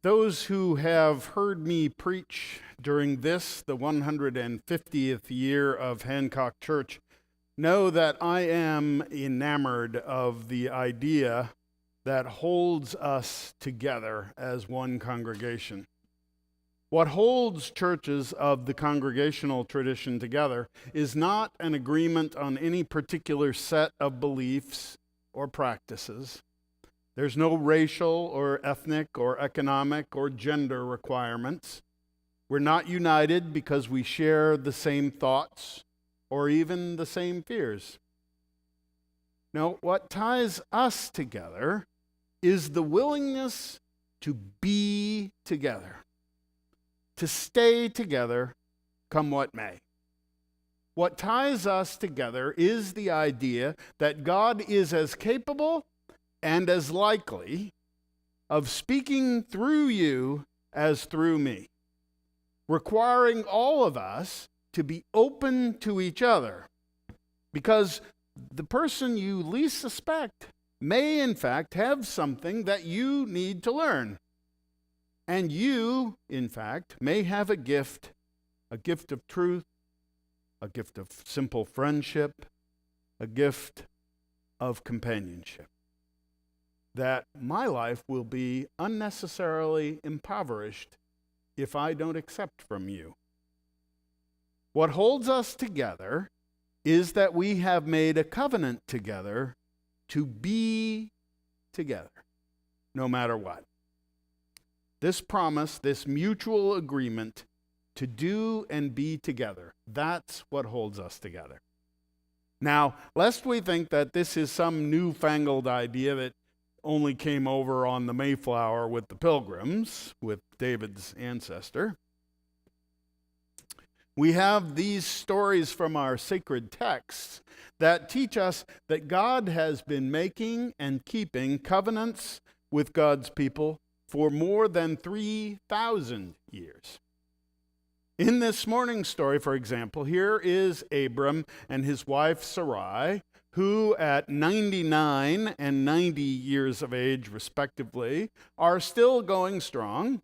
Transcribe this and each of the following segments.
Those who have heard me preach during this, the 150th year of Hancock Church, know that I am enamored of the idea that holds us together as one congregation. What holds churches of the congregational tradition together is not an agreement on any particular set of beliefs or practices. There's no racial or ethnic or economic or gender requirements. We're not united because we share the same thoughts or even the same fears. No, what ties us together is the willingness to be together, to stay together, come what may. What ties us together is the idea that God is as capable and as likely of speaking through you as through me, requiring all of us to be open to each other, because the person you least suspect may in fact have something that you need to learn. And you, in fact, may have a gift of truth, a gift of simple friendship, a gift of companionship, that my life will be unnecessarily impoverished if I don't accept from you. What holds us together is that we have made a covenant together to be together, no matter what. This promise, this mutual agreement to do and be together, that's what holds us together. Now, lest we think that this is some newfangled idea that only came over on the Mayflower with the Pilgrims, with David's ancestor, we have these stories from our sacred texts that teach us that God has been making and keeping covenants with God's people for more than 3,000 years. In this morning's story, for example, here is Abram and his wife Sarai, who at 99 and 90 years of age, respectively, are still going strong.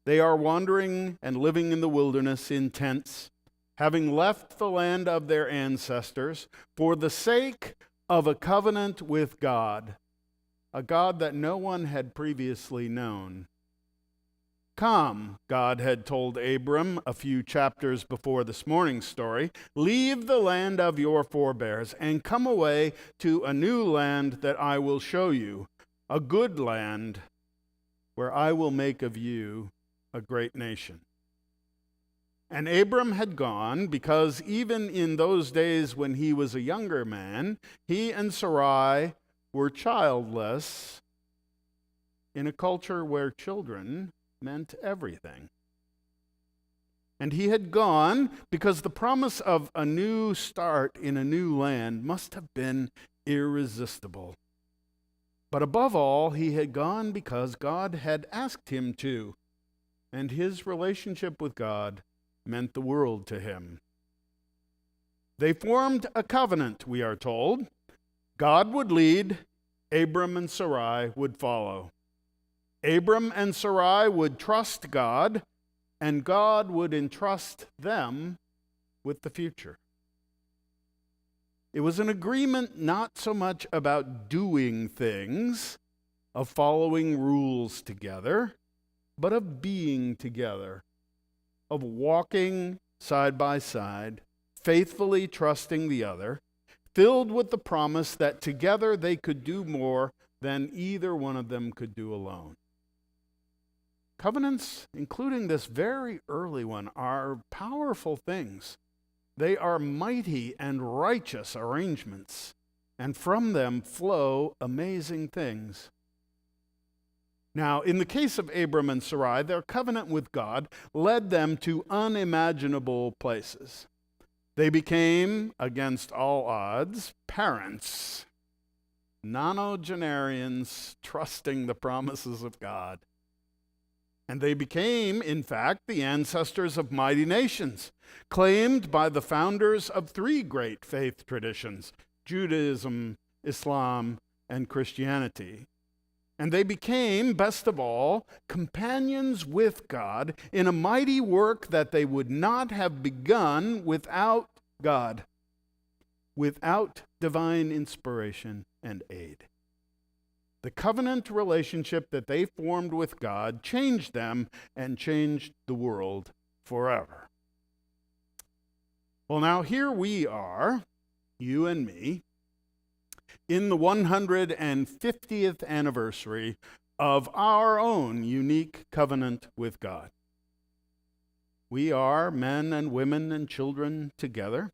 They are wandering and living in the wilderness in tents, having left the land of their ancestors for the sake of a covenant with God, a God that no one had previously known. Come, God had told Abram a few chapters before this morning's story, leave the land of your forebears and come away to a new land that I will show you, a good land where I will make of you a great nation. And Abram had gone because even in those days when he was a younger man, he and Sarai were childless in a culture where children meant everything. And he had gone because the promise of a new start in a new land must have been irresistible. But above all, he had gone because God had asked him to, and his relationship with God meant the world to him. They formed a covenant, we are told. God would lead, Abram and Sarai would follow. Abram and Sarai would trust God, and God would entrust them with the future. It was an agreement not so much about doing things, of following rules together, but of being together, of walking side by side, faithfully trusting the other, filled with the promise that together they could do more than either one of them could do alone. Covenants, including this very early one, are powerful things. They are mighty and righteous arrangements, and from them flow amazing things. Now, in the case of Abram and Sarai, their covenant with God led them to unimaginable places. They became, against all odds, parents, nonagenarians trusting the promises of God. And they became, in fact, the ancestors of mighty nations, claimed by the founders of three great faith traditions, Judaism, Islam, and Christianity. And they became, best of all, companions with God in a mighty work that they would not have begun without God, without divine inspiration and aid. The covenant relationship that they formed with God changed them and changed the world forever. Well, now here we are, you and me, in the 150th anniversary of our own unique covenant with God. We are men and women and children together.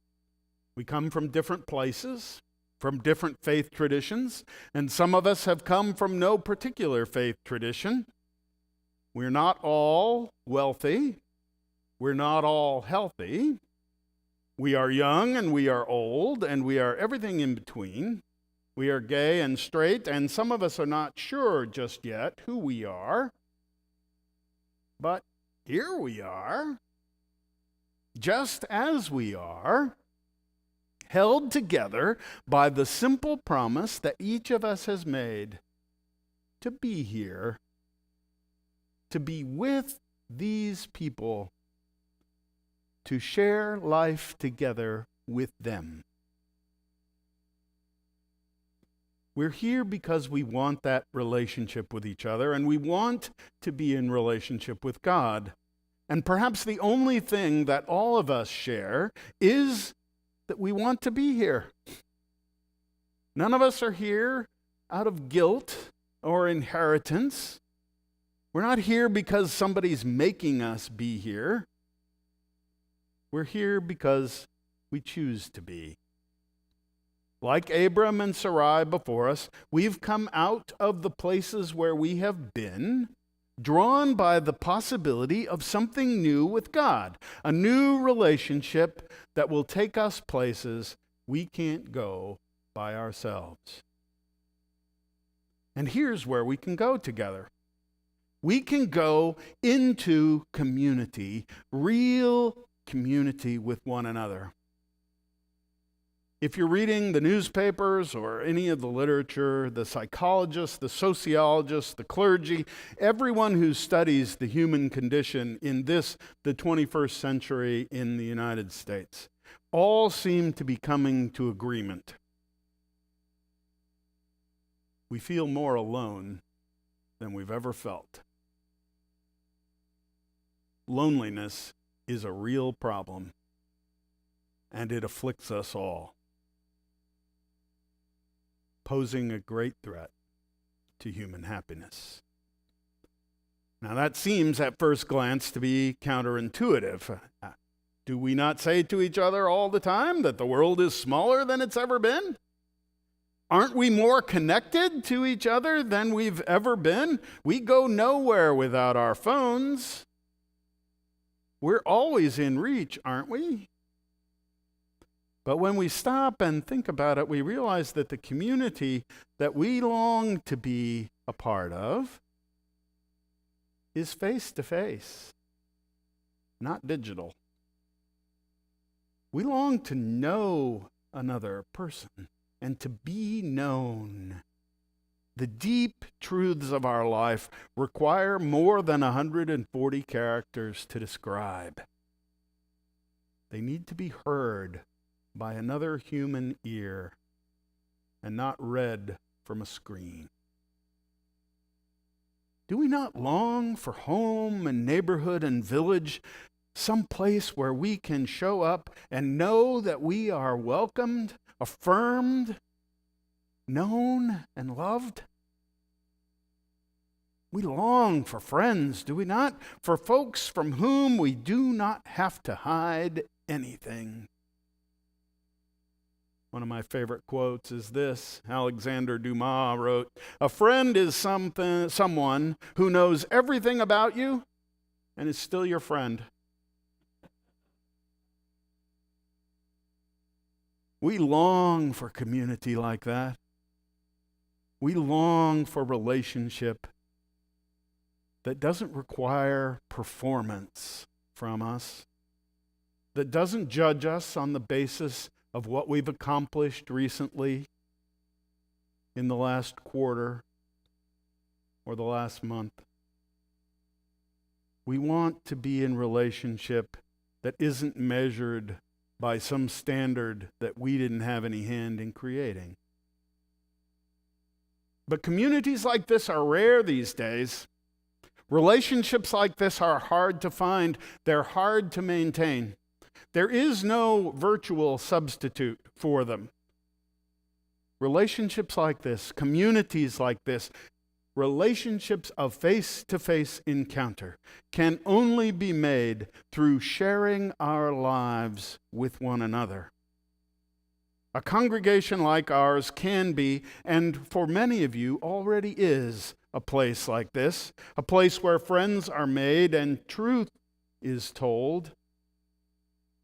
We come from different places, from different faith traditions, and some of us have come from no particular faith tradition. We're not all wealthy. We're not all healthy. We are young and we are old and we are everything in between. We are gay and straight, and some of us are not sure just yet who we are. But here we are, just as we are, held together by the simple promise that each of us has made to be here, to be with these people, to share life together with them. We're here because we want that relationship with each other, and we want to be in relationship with God. And perhaps the only thing that all of us share is that we want to be here. None of us are here out of guilt or inheritance. We're not here because somebody's making us be here. We're here because we choose to be. Like Abram and Sarai before us, we've come out of the places where we have been, drawn by the possibility of something new with God, a new relationship that will take us places we can't go by ourselves. And here's where we can go together. We can go into community, real community with one another. If you're reading the newspapers or any of the literature, the psychologists, the sociologists, the clergy, everyone who studies the human condition in the 21st century in the United States, all seem to be coming to agreement. We feel more alone than we've ever felt. Loneliness is a real problem, and it afflicts us all, posing a great threat to human happiness. Now that seems at first glance to be counterintuitive. Do we not say to each other all the time that the world is smaller than it's ever been? Aren't we more connected to each other than we've ever been? We go nowhere without our phones. We're always in reach, aren't we? But when we stop and think about it, we realize that the community that we long to be a part of is face-to-face, not digital. We long to know another person and to be known. The deep truths of our life require more than 140 characters to describe. They need to be heard by another human ear and not read from a screen. Do we not long for home and neighborhood and village, some place where we can show up and know that we are welcomed, affirmed, known, and loved? We long for friends, do we not? For folks from whom we do not have to hide anything. One of my favorite quotes is this. Alexander Dumas wrote, "A friend is someone who knows everything about you and is still your friend." We long for community like that. We long for relationship that doesn't require performance from us, that doesn't judge us on the basis of what we've accomplished recently in the last quarter, or the last month. We want to be in relationship that isn't measured by some standard that we didn't have any hand in creating. But communities like this are rare these days. Relationships like this are hard to find. They're hard to maintain. There is no virtual substitute for them. Relationships like this, communities like this, relationships of face-to-face encounter can only be made through sharing our lives with one another. A congregation like ours can be, and for many of you already is, a place like this, a place where friends are made and truth is told.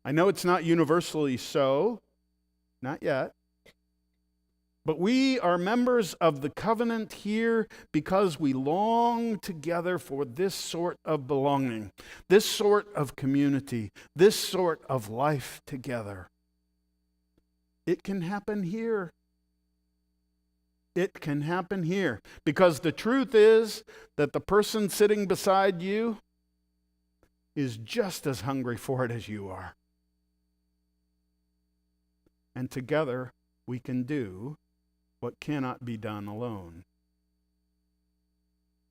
I know it's not universally so, not yet. But we are members of the covenant here because we long together for this sort of belonging, this sort of community, this sort of life together. It can happen here. It can happen here because the truth is that the person sitting beside you is just as hungry for it as you are. And together we can do what cannot be done alone.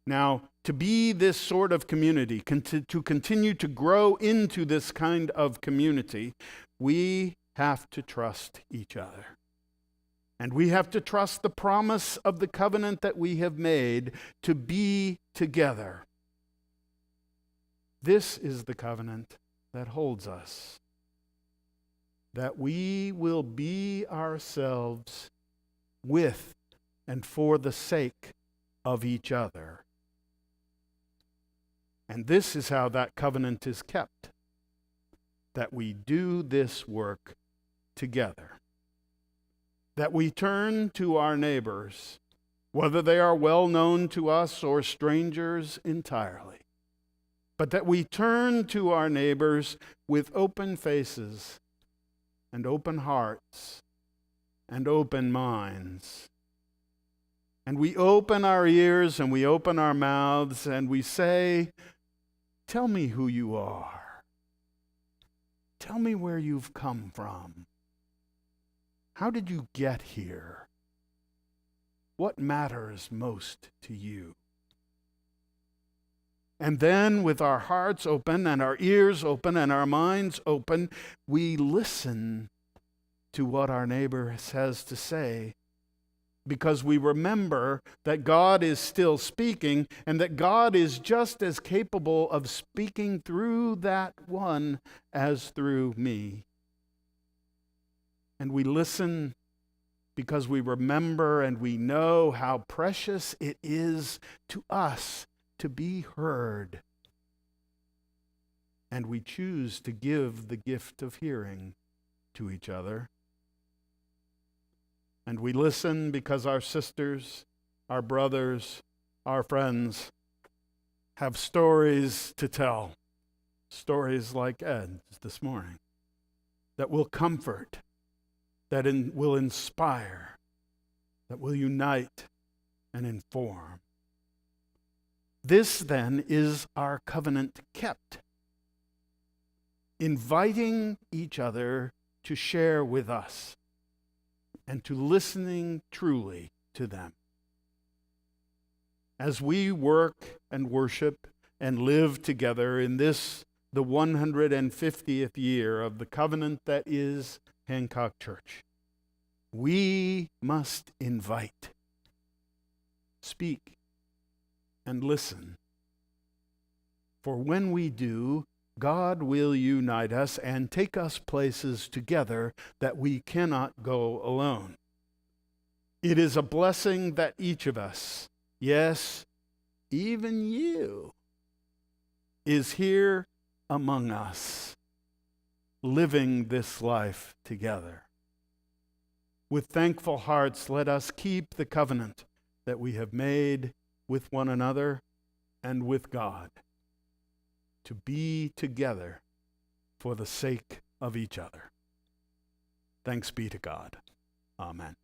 Now, to be this sort of community, to continue to grow into this kind of community, we have to trust each other. And we have to trust the promise of the covenant that we have made to be together. This is the covenant that holds us, that we will be ourselves with and for the sake of each other. And this is how that covenant is kept, that we do this work together, that we turn to our neighbors, whether they are well known to us or strangers entirely, but that we turn to our neighbors with open faces and open hearts and open minds. And we open our ears and we open our mouths and we say, "Tell me who you are. Tell me where you've come from. How did you get here? What matters most to you?" And then with our hearts open and our ears open and our minds open, we listen to what our neighbor has to say, because we remember that God is still speaking and that God is just as capable of speaking through that one as through me. And we listen because we remember and we know how precious it is to us to be heard. And we choose to give the gift of hearing to each other. And we listen because our sisters, our brothers, our friends have stories to tell. Stories like Ed's this morning that will comfort, that will inspire, that will unite and inform. This then is our covenant kept, inviting each other to share with us and to listening truly to them. As we work and worship and live together in this, the 150th year of the covenant that is Hancock Church, we must invite, speak, and listen. For when we do, God will unite us and take us places together that we cannot go alone. It is a blessing that each of us, yes, even you, is here among us, living this life together. With thankful hearts, let us keep the covenant that we have made with one another and with God, to be together for the sake of each other. Thanks be to God. Amen.